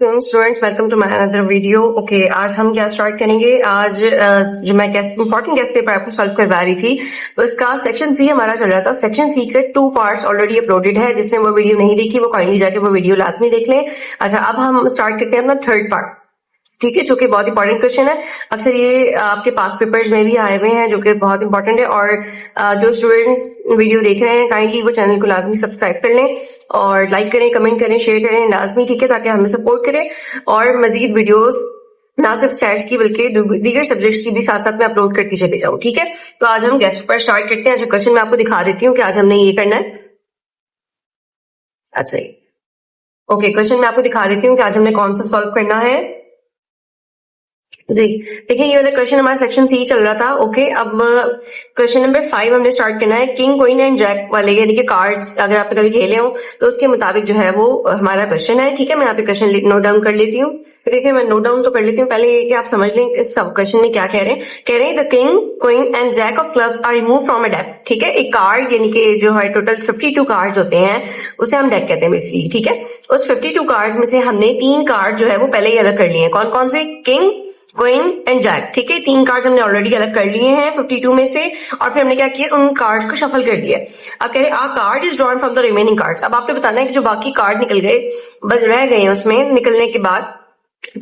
Students welcome to my another video. Okay, आज हम क्या स्टार्ट करेंगे। आज जो मैं इंपॉर्टेंट गेस्ट पेपर आपको सॉल्व करवा रही थी, तो इसका सेक्शन सी हमारा चल रहा था। सेक्शन सी के 2 पार्ट्स ऑलरेडी अपलोडेड है। जिसने वो वीडियो नहीं देखी वो काइंडली जाके वो वीडियो लाजमी देख लें। अच्छा, अब हम स्टार्ट करते हैं अपना थर्ड पार्ट, ठीक है, जो कि बहुत इंपॉर्टेंट क्वेश्चन है। अक्सर ये आपके पास पेपर्स में भी आए हुए हैं, जो कि बहुत इंपॉर्टेंट है। और जो स्टूडेंट्स वीडियो देख रहे हैं काइंडली वो चैनल को लाजमी सब्सक्राइब कर लें और लाइक करें, कमेंट करें, शेयर करें लाजमी, ठीक है, ताकि हमें सपोर्ट करें और मजीद वीडियोस ना सिर्फ स्टैट्स की बल्कि दीगर सब्जेक्ट्स की भी साथ साथ में अपलोड करती चली जाऊँ, ठीक है। तो आज हम गेस्ट पेपर स्टार्ट करते हैं। अच्छा, क्वेश्चन मैं आपको दिखा देती हूँ कि आज हमने ये करना है। अच्छा, ओके, क्वेश्चन मैं आपको दिखा देती हूँ कि आज हमने कौन सा सॉल्व करना है जी। देखिए, ये वाला क्वेश्चन हमारा सेक्शन सी चल रहा था। ओके, अब क्वेश्चन नंबर 5 हमने स्टार्ट करना है। किंग, क्वीन एंड जैक वाले, यानी कि कार्ड्स अगर आपने कभी खेले हो तो उसके मुताबिक जो है वो हमारा क्वेश्चन है, ठीक है। मैं यहाँ पे क्वेश्चन नोट डाउन कर लेती हूँ। देखिए, मैं नोट डाउन तो कर लेती हूँ, पहले ये कि आप समझ लें इस सब क्वेश्चन में क्या कह रहे हैं। कह रहे हैं the king, queen and jack of clubs are remove from a deck, ठीक है। एक कार्ड यानी कि जो है टोटल 52 कार्ड्स होते हैं उसे हम डेक कहते हैं बेसिकली, ठीक है। उस 52 कार्ड्स में से हमने 3 कार्ड जो है वो पहले ही अलग कर लिए हैं। कौन कौन से? किंग, क्वीन एंड जैक, ठीक है। 3 कार्ड्स हमने ऑलरेडी अलग कर लिए हैं 52 में से, और फिर हमने क्या किया, उन कार्ड्स को शफल कर दिया। अब कह रहे हैं a card is drawn from the remaining cards. अब आपने बताना है कि जो बाकी कार्ड निकल गए, बस रह गए हैं उसमें निकलने के बाद,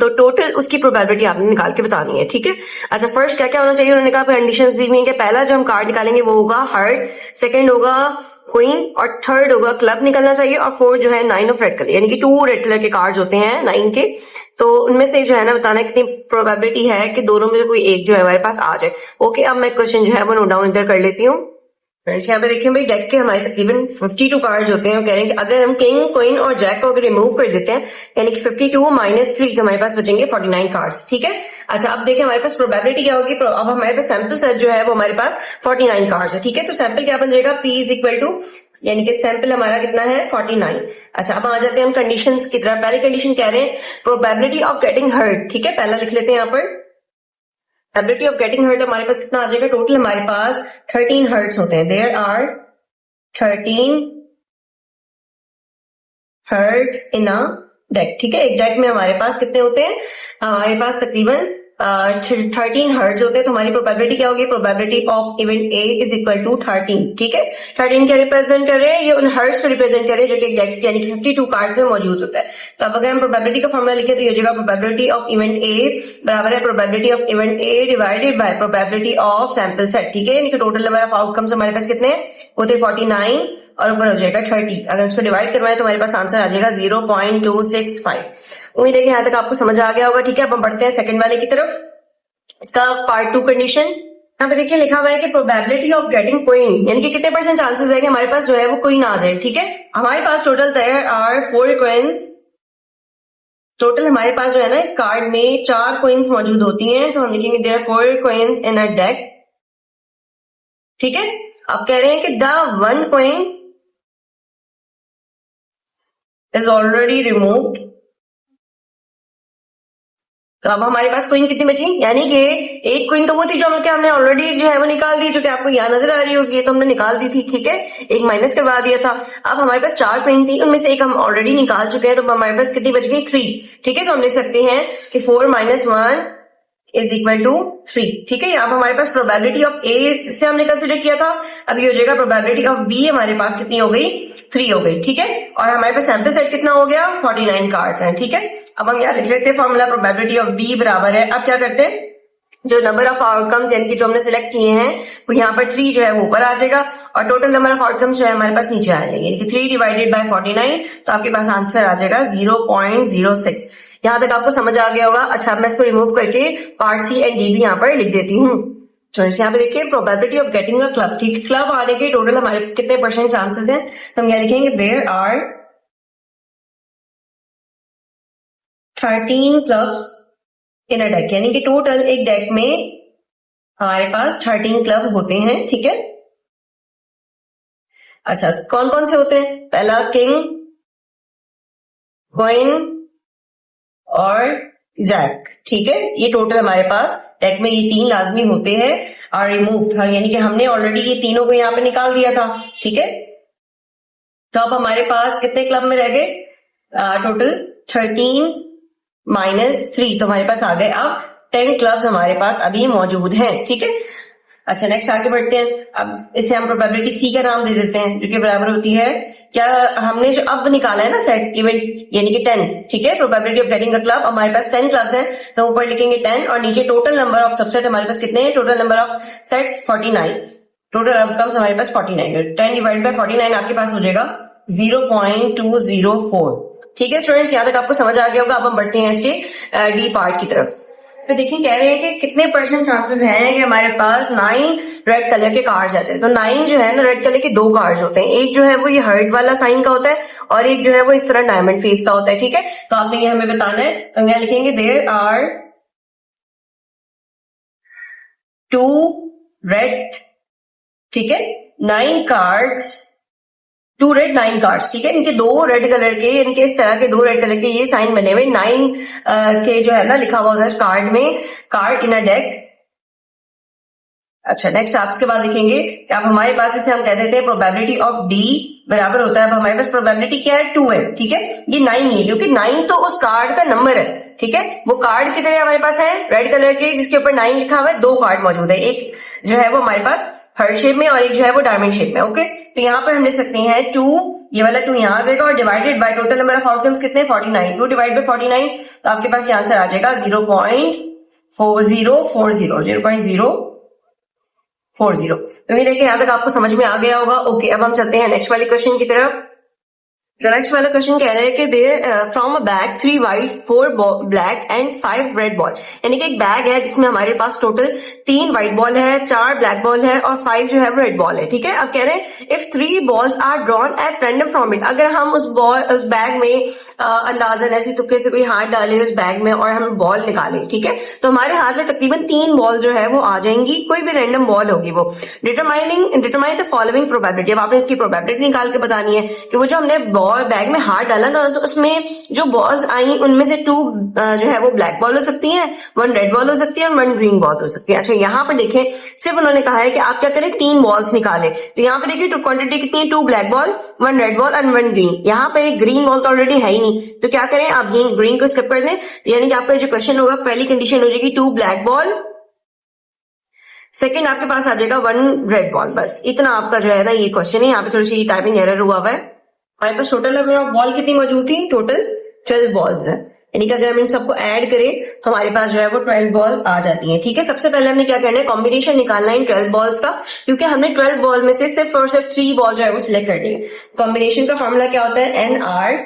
तो टोटल उसकी प्रोबेबिलिटी आपने निकाल के बतानी है, ठीक है। अच्छा, फर्स्ट क्या क्या होना चाहिए, उन्होंने कहा कंडीशंस दी हुई है कि पहला जो हम कार्ड निकालेंगे वो होगा हार्ट, सेकंड होगा क्वीन और थर्ड होगा क्लब निकलना चाहिए, और फोर्थ जो है 9 ऑफ रेड कलर, यानी कि 2 रेड कलर के कार्ड्स होते हैं 9 के। तो उनमें से जो है ना बताना है कितनी प्रोबेबिलिटी है कि दोनों में से कोई एक जो है हमारे पास आ जाए। ओके, अब मैं क्वेश्चन जो है वो नोट डाउन इधर कर लेती हूँ। फ्रेंड्स, यहाँ पे देखिए भाई, डेक के हमारे तकरीबन 52 कार्ड्स होते हैं। कह रहे हैं कि अगर हम किंग, क्वीन और जैक को अगर रिमूव कर देते हैं, यानी कि 52 माइनस 3, तो हमारे पास बचेंगे 49 कार्ड्स, ठीक है। अच्छा, अब देखिए हमारे पास प्रोबेबिलिटी क्या होगी। अब हमारे पास सैंपल सेट जो है वो हमारे पास 49 कार्ड्स है, ठीक है। तो सैंपल क्या बन जाएगा, P इज इक्वल टू, यानी कि सैंपल हमारा कितना है 49। अच्छा, अब आ जाते हैं हम कंडीशंस की तरफ। पहली कंडीशन कह रहे हैं प्रोबेबिलिटी ऑफ गेटिंग हर्ट, ठीक है। पहला लिख लेते हैं यहाँ पर, एबिलिटी ऑफ गेटिंग हर्ट हमारे पास कितना आ जाएगा, टोटल हमारे पास 13 हर्ट्स होते हैं। There are 13 hearts in a deck, ठीक है। एक डेक में हमारे पास कितने होते हैं, हमारे पास तकरीबन 13 हर्ट्स होते हैं। तो हमारी प्रोबेबिलिटी क्या होगी, probability of event A is equal to 13, ठीक है। 13 क्या रिप्रेजेंट कर रहे हैं, ये उन हर्ट्स को रिप्रेजेंट कर रहे हैं जो कि एक डेक यानी कि 52 कार्ड्स में मौजूद होता है। तो अब अगर हम प्रोबेबिलिटी का फॉर्मूला लिखे तो ये हो जाएगा प्रोबेबिलिटी ऑफ इवेंट ए बराबर है probability of event A divided by probability of sample set, ठीक है। यानी कि टोटल नंबर ऑफ आउटकम्स हमारे पास कितने होते हैं 49 और ऊपर हो जाएगा 30। अगर इसको डिवाइड करवाएं तो हमारे पास आंसर आ जाएगा 0.265। उम्मीद है कि यहाँ तक आपको समझ आ गया होगा, ठीक है। अब हम बढ़ते हैं सेकंड वाले की तरफ। इसका पार्ट 2 कंडीशन यहाँ पे देखिए लिखा हुआ है कि प्रोबेबिलिटी ऑफ गेटिंग क्वीन, यानी कि कितने % चांसेस है कि हमारे पास जो है वो क्वीन आ जाए, ठीक है। हमारे पास total there are 4 queens, total हमारे पास जो है ना इस कार्ड में 4 क्वींस मौजूद होती हैं। तो हम लिखेंगे there 4 queens in a deck, ठीक है। अब कह रहे हैं कि the one queen is already removed. तो अब हमारे पास क्वीन कितनी बची, यानी कि एक क्वीन तो वो थी जो हमने ऑलरेडी जो है वो निकाल दी, जो कि आपको यहाँ नजर आ रही होगी, तो हमने निकाल दी थी, ठीक है। एक माइनस करवा दिया था। अब हमारे पास 4 क्वीन थी, उनमें से एक हम ऑलरेडी निकाल चुके हैं, तो हमारे पास कितनी बच गई 3, ठीक है। तो हम लिख सकते हैं कि 4 - 1 इज इक्वल टू 3, ठीक है। अब हमारे पास प्रोबेबिलिटी ऑफ ए से हमने कंसिडर किया था, अब ये हो जाएगा प्रोबेबिलिटी ऑफ बी हमारे पास कितनी हो गई, 3 हो गई, ठीक है। और हमारे पास सैंपल सेट कितना हो गया, 49 कार्ड्स हैं, ठीक है। अब हम यहाँ लिख सकते हैं फॉर्मूला प्रोबेबिलिटी ऑफ बी बराबर है, अब क्या करते हैं, जो नंबर ऑफ आउटकम्स यानी कि जो हमने सिलेक्ट किए हैं वो यहाँ पर 3 जो है वो ऊपर आ जाएगा, और टोटल नंबर ऑफ आउटकम्स जो है हमारे पास नीचे आ जाएंगे, यानी कि 3 डिवाइडेड बाय 49, तो आपके पास आंसर आ जाएगा 0.06। यहाँ तक आपको समझ आ गया होगा। अच्छा, अब मैं इसको रिमूव करके पार्ट सी एंड डी भी यहाँ पर लिख देती हूँ। यहाँ पे देखिए probability of getting a club, ठीक, क्लब आने के टोटल हमारे कितने % चांसेस हैं, तो हम यहाँ लिखेंगे there are 13 clubs in a deck, यानी कि टोटल एक डेक में हमारे पास 13 क्लब होते हैं, ठीक है। अच्छा, कौन कौन से होते हैं, पहला किंग, क्वीन और जैक, ठीक है। ये टोटल हमारे पास डेक में ये 3 लाजमी होते हैं और रिमूव, यानी कि हमने ऑलरेडी ये तीनों को यहाँ पे निकाल दिया था, ठीक है। तो अब हमारे पास कितने क्लब में रह गए, टोटल 13 -3, तो हमारे पास आ गए अब 10 क्लब्स हमारे पास अभी मौजूद हैं, ठीक है। अच्छा, नेक्स्ट आगे बढ़ते हैं। अब इसे हम प्रोबेबिलिटी सी का नाम दे देते हैं, जो कि बराबर होती है, क्या हमने जो अब निकाला है ना सेट इवेंट यानी कि 10, ठीक है, probability of getting a club, हमारे पास 10 क्लब्स हैं, तो ऊपर लिखेंगे 10 और नीचे टोटल नंबर ऑफ सबसेट हमारे पास कितने हैं, total number of sets 49, total outcomes हमारे पास 49 है। 10 डिवाइड बाय 49 आपके पास हो जाएगा 0.204। ठीक है स्टूडेंट्स, यहां तक आपको समझ आ गया होगा। अब हम बढ़ते हैं इसके डी पार्ट की तरफ। तो देखिए कह रहे हैं कि कितने परसेंट चांसेस हैं कि हमारे पास 9 रेड कलर के कार्ड्स आ जाए। तो 9 जो है ना, रेड कलर के 2 कार्ड्स होते हैं, एक जो है वो ये हर्ट वाला साइन का होता है और एक जो है वो इस तरह डायमंड फेस का होता है, ठीक है। तो आपने ये हमें बताना है, तो हम यहाँ लिखेंगे देयर आर 2 रेड, ठीक है, 9 कार्ड्स, 2 रेड 9 कार्ड्स, ठीक है। इनके 2 रेड कलर के, इनके इस तरह के 2 रेड कलर के ये साइन बने हुए 9 के जो है ना लिखा हुआ होता है कार्ड में, कार्ड इन अ डेक। अच्छा, नेक्स्ट आप इसके बाद लिखेंगे कि अब हमारे पास इसे हम कह देते हैं प्रोबेबिलिटी ऑफ डी बराबर होता है, अब हमारे पास प्रोबेबिलिटी क्या है, 2 है, ठीक है। ये 9 नहीं है क्योंकि 9 तो उस कार्ड का नंबर है, ठीक है। वो कार्ड कितने हमारे पास है रेड कलर के जिसके ऊपर 9 लिखा हुआ है, 2 कार्ड मौजूद है, एक जो है वो हमारे पास हर्ट शेप में और एक जो है वो डायमंड शेप में, ओके। तो यहाँ पर हम लिख सकते हैं 2, ये वाला 2 यहाँ आ जाएगा और divided by total number of outcomes कितने 49, 2 डिवाइड बाय 49, तो आपके पास ये आंसर आ जाएगा 0.4040। उम्मीद है कि यहाँ तक आपको समझ में आ गया होगा। ओके, अब हम चलते हैं नेक्स्ट वाले क्वेश्चन की तरफ। नेक्स्ट वाला क्वेश्चन कह रहे हैं कि there from a bag 3 white 4 black and 5 red ball, यानी कि एक बैग है जिसमें हमारे पास टोटल 3 व्हाइट बॉल है, 4 ब्लैक बॉल है और 5 जो है वो रेड बॉल है, ठीक है। अब कह रहे हैं if 3 balls are drawn at random from it, अगर हम उस बैग में अंदाजन ऐसे तुक्के से कोई हाथ डाले उस बैग में और हम बॉल निकालें, ठीक है, तो हमारे हाथ में तकरीबन 3 बॉल जो है वो आ जाएंगी, कोई भी रैंडम बॉल होगी वो। डिटरमाइन द फॉलोइंग प्रोबेबिलिटी, अब आपने इसकी प्रोबेबिलिटी निकाल के बतानी है कि वो जो हमने बॉल बैग में हाथ डाला था तो उसमें जो बॉल्स आई उनमें से 2 जो है वो ब्लैक बॉल हो सकती हैं, 1 रेड बॉल हो सकती है और 1 ग्रीन बॉल हो सकती है। अच्छा, यहाँ पर देखें सिर्फ उन्होंने कहा है कि आप क्या करें 3 बॉल्स निकालें, तो यहाँ पे देखिए क्वांटिटी कितनी है, 2 black ball, 1 red ball and 1 green. यहाँ पे एक ग्रीन बॉल तो ऑलरेडी है ही नहीं, तो क्या करें आप ग्रीन को स्किप कर दें, तो यानी कि आपका जो क्वेश्चन होगा पहली कंडीशन हो जाएगी 2 ब्लैक बॉल, सेकंड आपके पास आ जाएगा 1 रेड बॉल। बस इतना आपका जो है ना ये क्वेश्चन है। यहाँ पे थोड़ी सी टाइपिंग एरर हुआ है। हमारे पास टोटल नंबर ऑफ बॉल कितनी मौजूद थी, टोटल 12 बॉल्स है, यानी कि अगर हम इन सबको ऐड करें तो हमारे पास जो है वो 12 बॉल्स आ जाती हैं, ठीक है। सबसे पहले हमने क्या करना है, कॉम्बिनेशन निकालना है इन 12 बॉल्स का, क्योंकि हमने 12 बॉल में से सिर्फ और सिर्फ 3 बॉल जो है वो सिलेक्ट करनी है। कॉम्बिनेशन का फॉर्मूला क्या होता है, NR,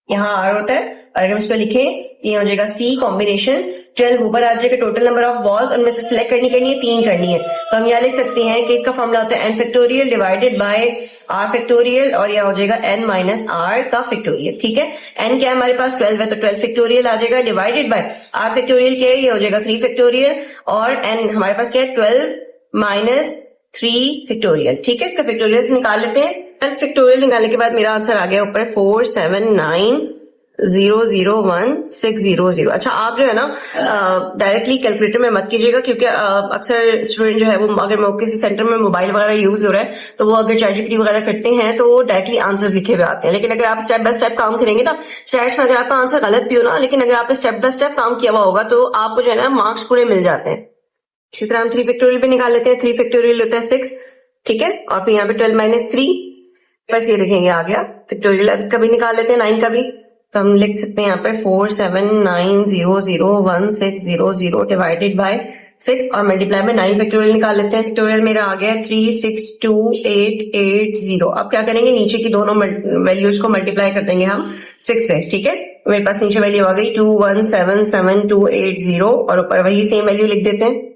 यहाँ R होता है, और अगर हम इसको लिखें तो ये हो जाएगा C कॉम्बिनेशन 12 ऊपर आ जाएगा, टोटल नंबर ऑफ बॉल्स उनमें से सिलेक्ट करनी है 3 करनी है, तो हम यहाँ लिख सकते हैं कि इसका फॉर्मूला होता है n factorial divided bye r factorial और यह हो जाएगा n माइनस r का फैक्टोरियल, ठीक है। n क्या है हमारे पास 12 है तो 12 फैक्टोरियल आ जाएगा, डिवाइडेड बाय r फैक्टोरियल क्या है, ये हो जाएगा 3 फैक्टोरियल और n हमारे पास क्या है 12 माइनस 3 फैक्टोरियल, ठीक है। इसका फैक्टोरियल से निकाल लेते हैं। 12 फैक्टोरियल निकालने के बाद मेरा आंसर आ गया ऊपर 479,001,600। अच्छा, आप जो है ना डायरेक्टली कैलकुलेटर में मत कीजिएगा, क्योंकि अक्सर स्टूडेंट जो है वो अगर किसी सेंटर में मोबाइल वगैरह यूज हो रहा है तो वो अगर ChatGPT वगैरह करते हैं तो वो डायरेक्टली आंसर्स लिखे हुए आते हैं, लेकिन अगर आप स्टेप बाय स्टेप काम करेंगे ना, स्टैट्स में अगर आपका आंसर गलत भी हो ना, लेकिन अगर आपने स्टेप बाय स्टेप काम किया हुआ होगा तो आपको जो है ना मार्क्स पूरे मिल जाते हैं। इसी तरह हम 3 फैक्टोरियल भी निकाल लेते हैं। 3 फैक्टोरियल होता है 6, ठीक है, और फिर यहाँ पे 12 माइनस 3, बस ये लिखेंगे आ गया फैक्टोरियल। अब इसका भी निकाल लेते हैं 9 का भी, तो हम लिख सकते हैं यहाँ पर 479,001,600 डिवाइडेड बाय 6 और मल्टीप्लाई में 9 फैक्टोरियल निकाल लेते हैं। फैक्टोरियल मेरा आ गया 362,880। अब क्या करेंगे, नीचे की दोनों वैल्यूज को मल्टीप्लाई कर देंगे हम 6 से, ठीक है। मेरे पास नीचे वैल्यू आ गई 2177280 और ऊपर वही सेम वैल्यू लिख देते हैं।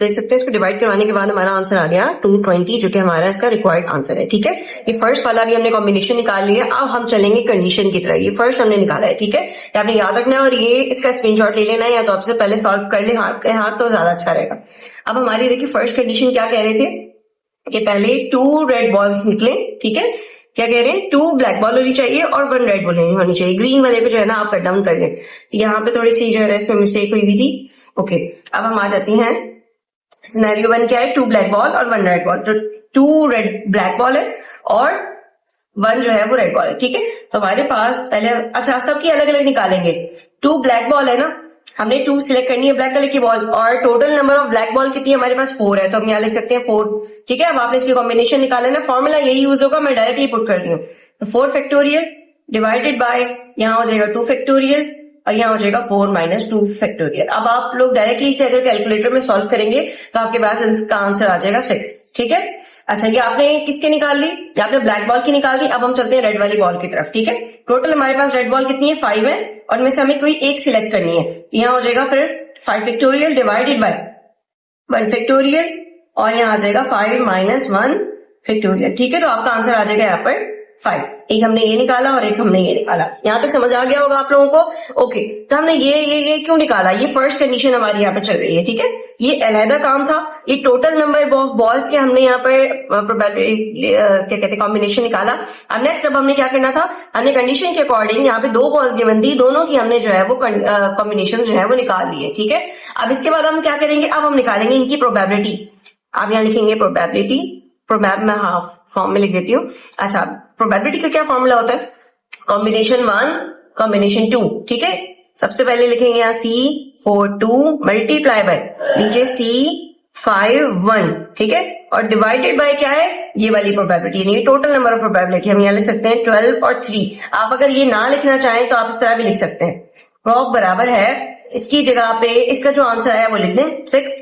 देख सकते हैं इसको डिवाइड करवाने के बाद हमारा आंसर आ गया 220, जो कि हमारा इसका रिक्वायर्ड आंसर है, ठीक है। ये फर्स्ट वाला भी हमने कॉम्बिनेशन निकाल लिया। अब हम चलेंगे कंडीशन की तरह। ये फर्स्ट हमने निकाला है, ठीक है, ये आपने याद रखना है और ये इसका स्क्रीनशॉट ले लेना है, या तो आपसे पहले सॉल्व कर ले हाथ तो ज्यादा अच्छा रहेगा। अब हमारी देखिए फर्स्ट कंडीशन क्या कह रहे थे कि पहले 2 रेड बॉल्स निकले, ठीक है। क्या कह रहे हैं, 2 ब्लैक बॉल होनी चाहिए और 1 रेड बॉल होनी चाहिए। ग्रीन वाले को जो है ना आप कट डाउन कर लें, तो यहाँ पे थोड़ी सी जो है इसमें मिस्टेक हुई हुई थी। ओके, अब हम आ जाती हैं सिनेरियो 1 क्या है, 2 ब्लैक बॉल और 1 रेड बॉल, तो 2 रेड ब्लैक बॉल है और 1 जो है वो रेड बॉल है, ठीक है। तो हमारे पास पहले, अच्छा सबकी अलग अलग निकालेंगे। 2 ब्लैक बॉल है ना, हमने 2 सिलेक्ट करनी है ब्लैक कलर की बॉल, और total number of black ball कितनी है हमारे पास 4 है, तो हम यहाँ लिख सकते हैं 4। ठीक है, अब आपने इसकी कॉम्बिनेशन निकाला ना, फॉर्मूला यही यूज होगा, मैं डायरेक्टली पुट कर रही हूँ। तो 4 फैक्टोरियल डिवाइडेड बाय यहाँ हो जाएगा 2 फैक्टोरियल और यहाँ हो जाएगा 4 माइनस 2 फैक्टोरियल। अब आप लोग डायरेक्टली इसे अगर कैलकुलेटर में सॉल्व करेंगे तो आपके पास इसका आंसर आ जाएगा 6। ठीक है, अच्छा ये आपने किसके निकाल ली, ये आपने ब्लैक बॉल की निकाल दी। अब हम चलते हैं रेड वाली बॉल की तरफ। ठीक है, टोटल हमारे पास रेड बॉल कितनी है 5 है, और इनमें से हमें कोई एक सिलेक्ट करनी है, तो यहाँ हो जाएगा फिर 5 फैक्टोरियल डिवाइडेड बाय 1 फैक्टोरियल और यहाँ आ जाएगा 5 माइनस 1 फैक्टोरियल। ठीक है, तो आपका आंसर आ जाएगा यहाँ पर 5। एक हमने ये निकाला और एक हमने ये निकाला। यहां तक समझ आ गया होगा आप लोगों को। ओके, तो हमने ये क्यों निकाला, ये फर्स्ट कंडीशन हमारी यहाँ पे चल रही है। ठीक है, ये अलहदा काम था, ये टोटल नंबर ऑफ बॉल्स के हमने यहाँ पर क्या कहते हैं कॉम्बिनेशन निकाला। अब नेक्स्ट अब हमने क्या करना था, हमने कंडीशन के अकॉर्डिंग यहाँ पे 2 बॉल्स गिवन थी, दोनों की हमने जो है वो कॉम्बिनेशन जो है वो निकाल लिए। ठीक है, अब इसके बाद हम क्या करेंगे, अब हम निकालेंगे इनकी प्रोबेबिलिटी। आप यहाँ लिखेंगे प्रोबेबिलिटी, मैं हाफ फॉर्म में लिख देती हूँ। अच्छा, प्रोबेबिलिटी का क्या फॉर्मूला होता है, कॉम्बिनेशन 1 कॉम्बिनेशन 2। ठीक है, सबसे पहले लिखेंगे यहाँ C4 2 मल्टीप्लाई बाय नीचे C5 1। ठीक है, और डिवाइडेड बाय क्या है, ये वाली प्रोबेबिलिटी, यानी टोटल नंबर ऑफ प्रोबेबिलिटी। हम यहाँ लिख सकते हैं 12 और 3। आप अगर ये ना लिखना चाहें तो आप इस तरह भी लिख सकते हैं, प्रॉब बराबर है, इसकी जगह पे इसका जो आंसर आया वो लिख दें 6,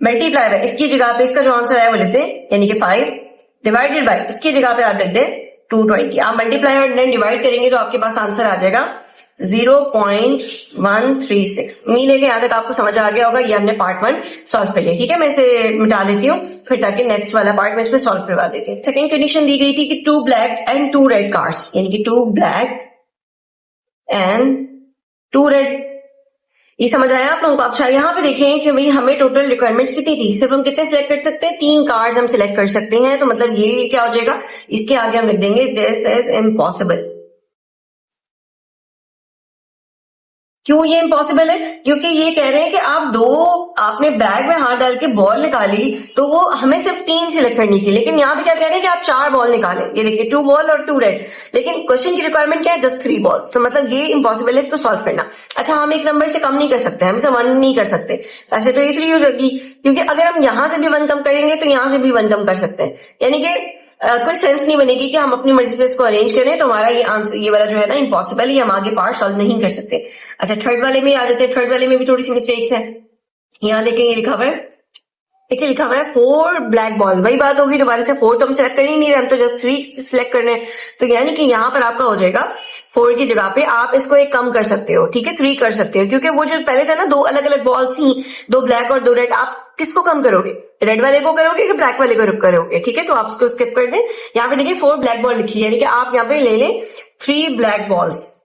मल्टीप्लाई बाय इसकी जगह पे इसका जो आंसर आया वो लिख दें यानी कि 5, डिवाइडेड बाय इसकी जगह पे आप लिख दें 220। आप मल्टीप्लाई और देन डिवाइड करेंगे तो आपके पास आंसर आ जाएगा 0.136। उम्मीद है कि यहाँ तक आपको समझ आ गया होगा। ये हमने पार्ट 1 सॉल्व कर लिया। ठीक है, मैं इसे मिटा लेती हूँ फिर ताकि नेक्स्ट वाला पार्ट में इसमें सॉल्व करवा देती हूँ। सेकेंड कंडीशन दी गई थी कि 2 ब्लैक एंड 2 रेड कार्ड्स, यानी कि 2 ब्लैक एंड 2 रेड। ये समझ आया आप लोगों को। अच्छा, यहाँ पे देखें कि भाई हमें टोटल रिक्वायरमेंट्स कितनी थी, सिर्फ हम कितने सिलेक्ट कर सकते हैं, 3 कार्ड्स हम सिलेक्ट कर सकते हैं। तो मतलब ये क्या हो जाएगा, इसके आगे हम लिख देंगे दिस इज इम्पॉसिबल। क्यों ये इम्पॉसिबल है, क्योंकि ये कह रहे हैं कि आपने बैग में हाथ डाल के बॉल निकाली तो वो हमें सिर्फ 3 सिलेक्ट करनी थी, लेकिन यहाँ पे क्या कह रहे हैं कि आप 4 बॉल निकालें। ये देखिए 2 बॉल और 2 रेड, लेकिन क्वेश्चन की रिक्वायरमेंट क्या है, जस्ट 3 बॉल्स। तो मतलब ये इम्पॉसिबल है इसको सॉल्व करना। अच्छा, हम एक नंबर से कम नहीं कर सकते, हम इसे 1 नहीं कर सकते, ऐसे तो ये 3 हो जाएगी, क्योंकि अगर हम यहां से भी 1 कम करेंगे तो यहां से भी 1 कम कर सकते हैं, यानी कि कोई सेंस नहीं बनेगी कि हम अपनी मर्जी से इसको अरेंज करें। तो हमारा ये आंसर ये वाला जो है ना इम्पॉसिबल, ये हम आगे पार्ट सॉल्व नहीं कर सकते। अच्छा, थर्ड वाले में आ जाते हैं। थर्ड वाले में भी थोड़ी सी मिस्टेक्स हैं। यहाँ देखें, ये लिखा हुआ है, देखिए लिखा हुआ है 4 ब्लैक बॉल। वही बात होगी, दोबारा से 4 तो हम सिलेक्ट कर ही नहीं रहे, हम तो जस्ट 3 सिलेक्ट कर रहे हैं। तो यानी कि यहाँ पर आपका हो जाएगा 4 की जगह पे आप इसको एक कम कर सकते हो। ठीक है, 3 कर सकते हो, क्योंकि वो जो पहले था ना 2 अलग अलग बॉल्स थी, 2 ब्लैक और 2 रेड। आप किसको कम करोगे, रेड वाले को करोगे कि ब्लैक वाले को करोगे। ठीक है, तो आप उसको स्किप कर दें। यहाँ पे देखिए 4 ब्लैक बॉल लिखी है, यानी कि आप यहाँ पे ले लें 3 ब्लैक बॉल्स।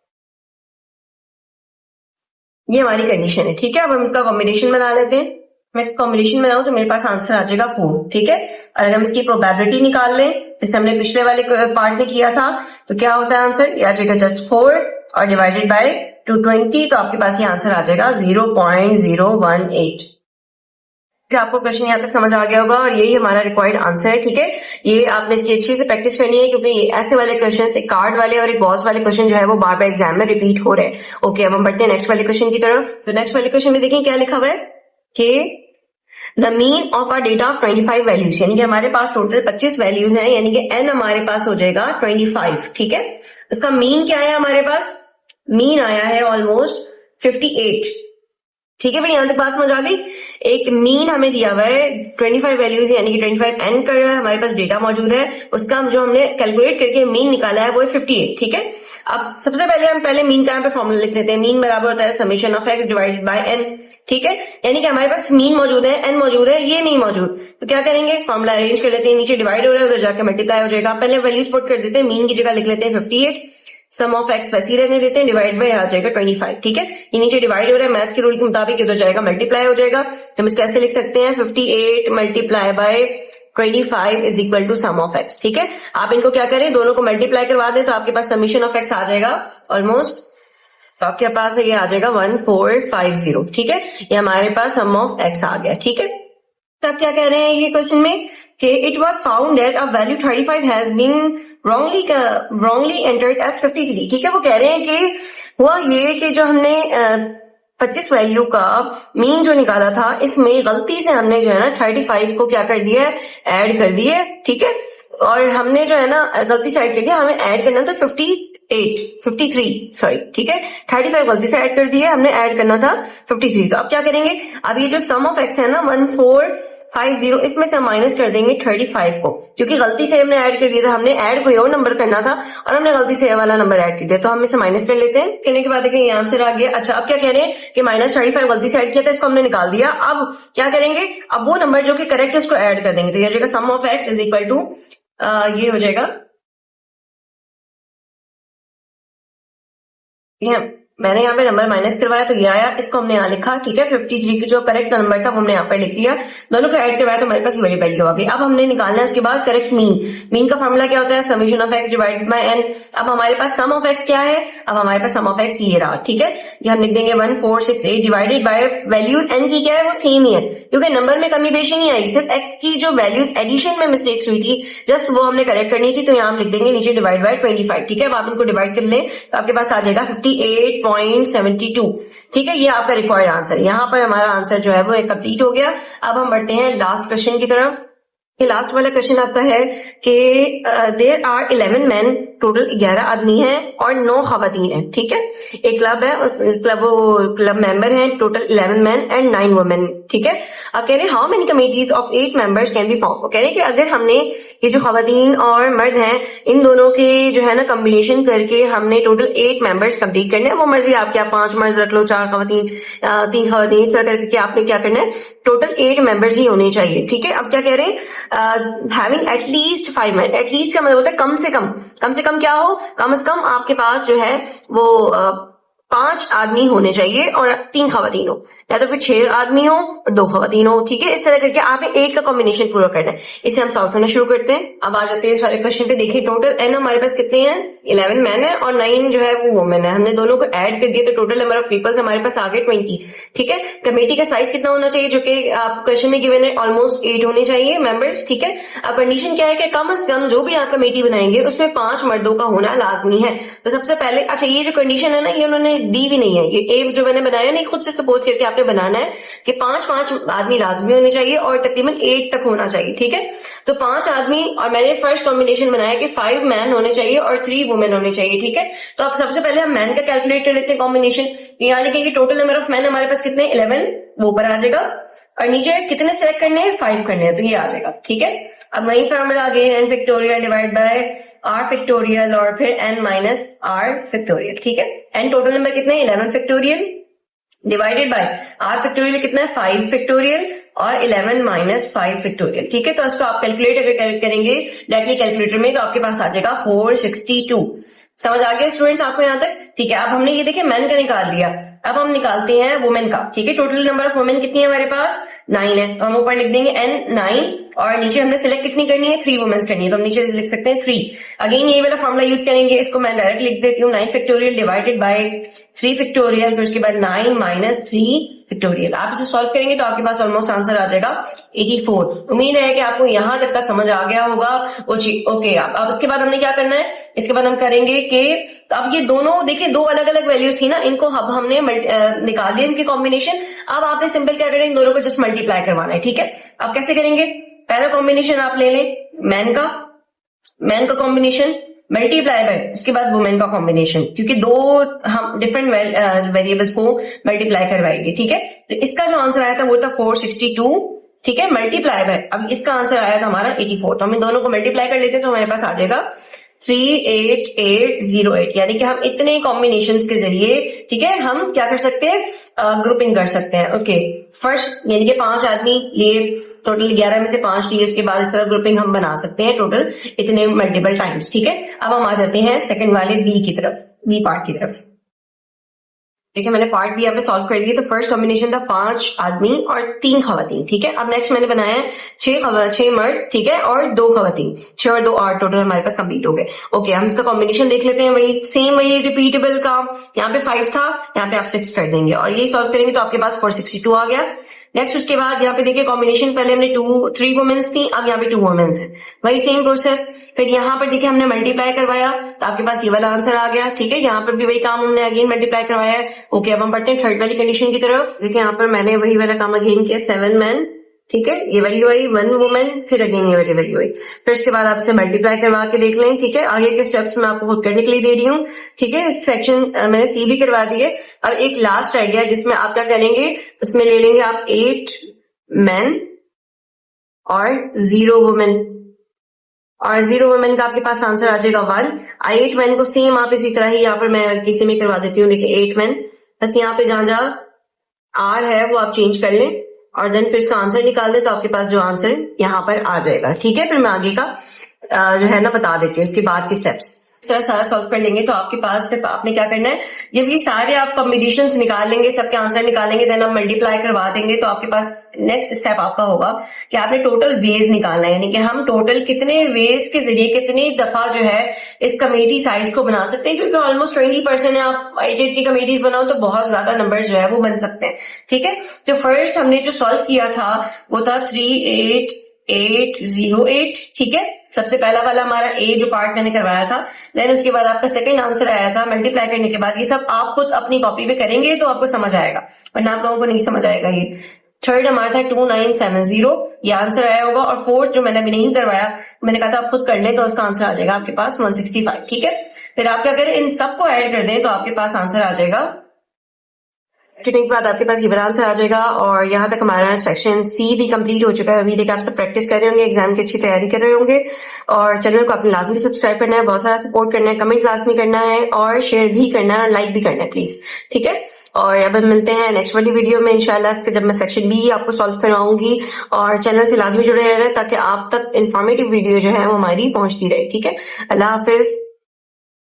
ये हमारी कंडीशन है। ठीक है, अब हम इसका कॉम्बिनेशन बना लेते हैं। मैं इसका कॉम्बिनेशन बनाऊं तो मेरे पास आंसर आ जाएगा 4। ठीक है, और अगर हम इसकी प्रोबेबिलिटी निकाल लें जैसे हमने पिछले वाले पार्ट में किया था, तो क्या होता है आंसर, ये आ जाएगा जस्ट 4 और डिवाइडेड बाय 220। तो आपके पास ये आंसर आ जाएगा 0.018। आपको क्वेश्चन यहाँ तक समझ आ गया होगा और यही हमारा रिक्वायर्ड आंसर है। ठीक है, ये आपने इसकी अच्छे से प्रैक्टिस करनी है, क्योंकि ये ऐसे वाले क्वेश्चन, एक कार्ड वाले और एक बॉस वाले क्वेश्चन जो है वो बार बार एग्जाम में रिपीट हो रहे हैं। ओके, अब हम बढ़ते हैं नेक्स्ट वाले क्वेश्चन की तरफ। तो नेक्स्ट वाले क्वेश्चन में देखें क्या लिखा हुआ है कि the mean of our data of 25 values, यानी कि हमारे पास टोटल 25 वैल्यूज हैं, यानी कि n हमारे पास हो जाएगा 25। ठीक है, इसका मीन क्या आया, हमारे पास मीन आया है ऑलमोस्ट 58। ठीक है भाई, यहां तक बात समझ आ गई। एक मीन हमें दिया हुआ है 25 वैल्यूज, यानी कि 25 n का हमारे पास डेटा मौजूद है, उसका जो हमने कैलकुलेट करके मीन निकाला है वो है 58। ठीक है, अब सबसे पहले हम मीन का यहाँ पे फॉर्मूला लिख लेते हैं। मीन बराबर होता है summation of x divided by n। ठीक है, यानी कि हमारे पास मीन मौजूद है, n मौजूद है, ये नहीं मौजूद, तो क्या करेंगे, फॉर्मूला अरेंज कर लेते हैं। नीचे डिवाइड हो रहा है, उधर जाकर मल्टीप्लाई हो जाएगा। पहले वैल्यूज पुट कर देते हैं, मीन की जगह लिख लेते हैं 58, सम ऑफ एक्स वैसी रहने देते हैं, डिवाइड बाय आ जाएगा 25। ठीक है, ये नीचे डिवाइड हो रहा है, मैथ्स के रूल के मुताबिक उधर जाएगा मल्टीप्लाई हो जाएगा। तो हम इसको ऐसे लिख सकते हैं 58 multiply by 25 is equal to sum of X. ठीक है, आप इनको क्या करें, दोनों को मल्टीप्लाई करवा दें तो आपके पास समीशन ऑफ एक्स आ जाएगा ऑलमोस्ट, तो आपके पास ये आ जाएगा 1450। ठीक है, ये हमारे पास सम ऑफ एक्स आ गया। ठीक है, तो आप क्या कह रहे हैं ये क्वेश्चन में कि it was found that a value 35 has been wrongly entered as 53। ठीक है, वो कह रहे हैं कि हुआ ये कि जो हमने 25 वैल्यू का मीन जो निकाला था, इसमें गलती से हमने जो है ना 35 को क्या कर दिया है, ऐड कर दिया है। ठीक है, और हमने जो है ना गलती से ऐड कर दिया, हमें ऐड करना था 53 सॉरी। ठीक है, 35 गलती से ऐड कर दिया, हमने ऐड करना था 53। तो अब क्या करेंगे, अब ये जो सम ऑफ एक्स है ना 1450, इसमें से हम माइनस कर देंगे 35 को, क्योंकि गलती से हमने ऐड कर दिया था, हमने ऐड कोई और नंबर करना था और हमने गलती से ये वाला नंबर ऐड कर दिया, तो हम इसे माइनस कर लेते हैं। करने के बाद देखिए ये आंसर आ गया। अच्छा, अब क्या कह रहे हैं कि -35 गलती से ऐड किया था, इसको हमने निकाल दिया। अब क्या करेंगे, अब वो नंबर जो कि करेक्ट है उसको ऐड कर देंगे, तो ये हो जाएगा sum of X is equal to, ये हो जाएगा, मैंने यहाँ पे नंबर माइनस करवाया तो ये आया, इसको हमने यहाँ लिखा। ठीक है, 53 की जो करेक्ट नंबर था वो हमने यहाँ पर लिख दिया, दोनों को ऐड करवाया तो हमारे पास ये वाली वैल्यू आ गई। अब हमने निकालना है उसके बाद करेक्ट मीन का फॉर्मूला क्या होता है, summation of X divided by N. अब हमारे पास सम ऑफ एक्स क्या है, अब हमारे पास सम ऑफ एक्स ये रहा। ठीक है, ये हम लिख देंगे 1468 डिवाइडेड बाय वैल्यूज एन की क्या है, वो सेम ही है, क्योंकि नंबर में कमी बेशी नहीं आई, सिर्फ एक्स की जो वैल्यूज एडिशन में मिस्टेक्स हुई थी, जस्ट वो हमने करेक्ट करनी थी, तो यहाँ हम लिख देंगे नीचे डिवाइड बाय 25। ठीक है, अब आप इनको डिवाइड कर लें तो आपके पास आ जाएगा 58.72। ठीक है, ये आपका रिक्वायर्ड आंसर। यहाँ पर हमारा आंसर जो है वो कंप्लीट हो गया। अब हम बढ़ते हैं लास्ट क्वेश्चन की तरफ। ये लास्ट वाला क्वेश्चन आपका है कि देयर आर 11 मैन, टोटल 11 आदमी हैं और 9 खवातीन हैं। ठीक है, एक क्लब है, उस क्लब मेंबर हैं, टोटल 11 मैन एंड 9 वुमेन। ठीक है, अब कह रहे हैं how many committees of 8 members can be form. कह रहे हैं कि अगर हमने ये जो खवातीन और मर्द हैं इन दोनों के जो है ना कम्बिनेशन करके हमने टोटल 8 मेंबर्स कंप्लीट करने हैं, वो मर्जी आपकी, आप 5 मर्द रख लो, 4 खवातीन, 3 खवातीन, इस तरह करके आपने क्या करना है, टोटल 8 मेंबर्स ही होने चाहिए। ठीक है, अब क्या कह रहे हैं, हैविंग एटलीस्ट 5 मैन। एटलीस्ट का मतलब होता है कम से कम क्या हो, कम से कम आपके पास जो है वो 5 आदमी होने चाहिए और 3 खवातीन हो, या तो फिर 6 आदमी हो और 2 खवातीन हो। ठीक है, इस तरह करके आपने 8 का कॉम्बिनेशन पूरा करना है। इसे हम सॉल्व करना शुरू करते हैं। अब आ जाते हैं इस वाले क्वेश्चन पे। देखिए टोटल एन हमारे पास कितने हैं, 11 मैन है और 9 जो है वो वुमेन है। हमने दोनों को ऐड कर दिया तो टोटल नंबर ऑफ पीपल्स हमारे पास आ गए 20। ठीक है, कमेटी का साइज कितना होना चाहिए, जो कि आप क्वेश्चन में गिवन है, ऑलमोस्ट 8 होने चाहिए मेंबर्स। ठीक है, अब कंडीशन क्या है कि कम से कम जो भी आप कमेटी बनाएंगे उसमें 5 मर्दों का होना लाजमी है। तो सबसे पहले, अच्छा ये जो कंडीशन है ना, ये उन्होंने दी भी नहीं है, ये ए जो मैंने बनाया नहीं, खुद से सपोज करके आपने बनाना है कि 5 आदमी लाजमी होने चाहिए और तकरीबन 8 तक होना चाहिए। ठीक है, तो 5 आदमी, और मैंने फर्स्ट कॉम्बिनेशन बनाया कि 5 मैन होने चाहिए और 3 वुमेन होने चाहिए। ठीक है, तो अब सबसे पहले हम मैन का कैलकुलेट कर लेते हैं कॉम्बिनेशन। यहाँ लिखेंगे टोटल नंबर ऑफ मैन हमारे पास कितने, 11, वो ऊपर आ जाएगा, और नीचे कितने सेलेक्ट करने हैं, 5 करने हैं, तो ये आ जाएगा। ठीक है, अब वही formula again N factorial divide by R factorial और फिर एन माइनस आर फैक्टोरियल। ठीक है, एन टोटल नंबर कितने, 11 factorial divided by R factorial कितना है, 5 फैक्टोरियल और 11 माइनस 5 फैक्टोरियल। ठीक है, तो इसको आप कैलकुलेट अगर करेंगे डायरेक्टली कैलकुलेटर में तो आपके पास आ जाएगा 462। समझ आ गया स्टूडेंट्स आपको यहाँ तक। ठीक है, अब हमने ये देखिए मैन का निकाल लिया, अब हम निकालते हैं वुमेन का। ठीक है, टोटल नंबर ऑफ वुमेन कितनी है हमारे पास, 9 है, तो हम ऊपर लिख देंगे n 9 और नीचे हमने सिलेक्ट कितनी करनी है, 3 वुमेन्स करनी है, तो हम नीचे लिख सकते हैं 3। अगेन ये वाला फॉर्मूला यूज करेंगे, इसको मैं डायरेक्ट लिख देती हूँ, 9 फैक्टोरियल डिवाइडेड बाय 3 फैक्टोरियल, फिर उसके बाद 9 माइनस 3 फैक्टोरियल। आप इसे सॉल्व करेंगे तो आपके पास ऑलमोस्ट आंसर आ जाएगा 84। उम्मीद है कि आपको यहां तक का समझ आ गया होगा। ओके, अब इसके बाद हमने क्या करना है, इसके बाद हम करेंगे कि अब ये दोनों देखिए 2 अलग अलग वैल्यूज थी ना, इनको अब हमने निकाल दिया इनके कॉम्बिनेशन। अब आपने सिंपल क्या करेंगे, दोनों को जस्ट मल्टीप्लाई करवाना है। ठीक है, अब कैसे करेंगे, पहला कॉम्बिनेशन आप ले लें मैन का कॉम्बिनेशन मल्टीप्लाई बाय उसके बाद वुमेन का कॉम्बिनेशन, क्योंकि 2 हम डिफरेंट वेरिएबल्स को मल्टीप्लाई करवाएंगे। ठीक है, तो इसका जो आंसर आया था वो था 462। ठीक है, मल्टीप्लाई बाय, अब इसका आंसर आया था हमारा 84, तो हम इन दोनों को मल्टीप्लाई कर लेते हैं तो हमारे पास आ जाएगा 38808। यानी कि हम इतने कॉम्बिनेशंस के जरिए, ठीक है, हम क्या कर सकते हैं, ग्रुपिंग कर सकते हैं। ओके, फर्स्ट यानी कि 5 आदमी लिए, टोटल 11 में से 5 लिए, उसके बाद इस तरह ग्रुपिंग हम बना सकते हैं टोटल इतने मल्टीपल टाइम्स। ठीक है, अब हम आ जाते हैं सेकंड वाले बी की तरफ, बी पार्ट की तरफ। ठीक है, मैंने पार्ट भी यहाँ पे सॉल्व कर दिया। तो फर्स्ट कॉम्बिनेशन था 5 आदमी और 3 खवातीन। ठीक है, अब नेक्स्ट मैंने बनाया है 6 मर्द, ठीक है, और 2 खवातीन, 6 और 2 8 टोटल हमारे पास कंप्लीट हो गए। ओके, हम इसका कॉम्बिनेशन देख लेते हैं, वही सेम, वही रिपीटेबल का। यहाँ पे 5 था, यहाँ पे आप 6 कर देंगे और ये सॉल्व करेंगे तो आपके पास 462 आ गया। नेक्स्ट उसके बाद यहाँ पे देखिए कॉम्बिनेशन, पहले हमने 3 वुमेन्स थी, अब यहाँ पे 2 वुमेन्स है, वही सेम प्रोसेस। फिर यहाँ पर देखिए हमने मल्टीप्लाई करवाया तो आपके पास ये वाला आंसर आ गया, ठीक है। यहाँ पर भी वही काम हमने अगेन मल्टीप्लाई करवाया है। ओके, अब हम बढ़ते हैं थर्ड वाली कंडीशन की तरफ। देखिए यहाँ पर मैंने वही वाला काम अगेन किया, 7 मैन, ठीक है, ये वैल्यू आई, 1 वुमेन, फिर अगेन ये वाली वैल्यू आई। फिर इसके बाद आपसे मल्टीप्लाई करवा के देख लें, ठीक है। आगे के स्टेप्स मैं आपको खुद करने के लिए दे रही हूँ, ठीक है। सेक्शन मैंने सी भी करवा दी है। अब एक लास्ट रह गया जिसमें आप क्या करेंगे, उसमें ले लेंगे आप 8 मैन और 0 वुमेन, और 0 वुमेन का आपके पास आंसर आ जाएगा 1। 8 मैन को सेम आप इसी तरह ही यहाँ पर मैं किसी में करवा देती हूँ। देखिए 8 मैन, बस यहाँ पे जहां जहां आर है वो आप चेंज कर लें और देन फिर इसका आंसर निकाल दें तो आपके पास जो आंसर यहाँ पर आ जाएगा, ठीक है। फिर मैं आगे का जो है ना बता देती हूँ, इसके बाद के स्टेप्स इस तरह सारा सॉल्व कर लेंगे। तो आपके पास सिर्फ आपने क्या करना है, जब ये सारे आप कॉम्बिनेशंस निकाल लेंगे, सबके आंसर निकालेंगे, देन आप मल्टीप्लाई करवा देंगे, तो आपके पास नेक्स्ट स्टेप आपका होगा कि आपने टोटल वेज निकालना है, यानी कि हम टोटल कितने वेज के जरिए कितनी दफा जो है इस कमेटी साइज को बना सकते हैं, क्योंकि ऑलमोस्ट 20% है, आप 80 कमेटीज बनाओ तो बहुत ज्यादा नंबर जो है वो बन सकते हैं, ठीक है। तो फर्स्ट हमने जो सॉल्व किया था वो था 38808, ठीक है। सबसे पहला वाला हमारा ए जो पार्ट मैंने करवाया था। देन उसके बाद आपका सेकंड आंसर आया था मल्टीप्लाई करने के बाद। ये सब आप खुद अपनी कॉपी पे करेंगे तो आपको समझ आएगा, वरना आप लोगों को नहीं समझ आएगा। ये थर्ड हमारा था 2970, ये आंसर आया होगा। और फोर्थ जो मैंने अभी नहीं करवाया, मैंने कहा था आप खुद कर लें तो उसका आंसर आ जाएगा आपके पास 165, ठीक है। फिर आप क्या करें, इन सबको ऐड कर दें तो आपके पास आंसर आ जाएगा। करने के बाद आपके पास ये वाला आंसर आ जाएगा। और यहाँ तक हमारा सेक्शन सी भी कंप्लीट हो चुका है। उम्मीद है कि आप सब प्रैक्टिस कर रहे होंगे, एग्जाम की अच्छी तैयारी कर रहे होंगे। और चैनल को आपने लाजमी सब्सक्राइब करना है, बहुत सारा सपोर्ट करना है, कमेंट लाजमी करना है और शेयर भी करना है और लाइक भी करना है प्लीज, ठीक है। और अब हम मिलते हैं नेक्स्ट वाली वीडियो में इंशाल्लाह, इसके जब मैं सेक्शन बी आपको सॉल्व करवाऊंगी। और चैनल से लाजमी जुड़े रहना ताकि आप तक इन्फॉर्मेटिव वीडियो जो है वो हमारी पहुंचती रहे, ठीक है। अल्लाह हाफिज।